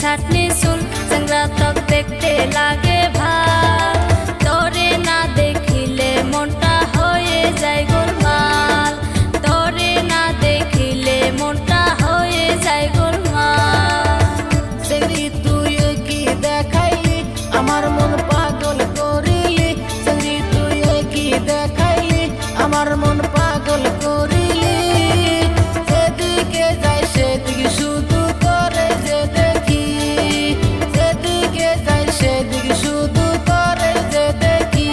ছাটনি চুল চ্যাংড়া ত্বক দেখতে লাগে ভাল তোরে না দেখিলে মনটা হয়ে যায় গোলমাল তোরে না দেখিলে মনটা হয়ে যায় গোলমাল চেংড়ি তুই কি দেখাইলি আমার মন পাগল করিলি চেংড়ি তুই কি দেখাইলি আমার মন পাগল করিলি যেদিকে যাই সেদিকে শুধু করে যে দেখি যেদিকে যাই সেদিকে শুধু করে যে দেখি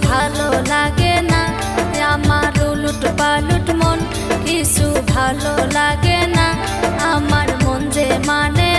ভালো লাগে না আমার উলট পালট মন কিছু ভালো লাগে না আমার মন যে মানে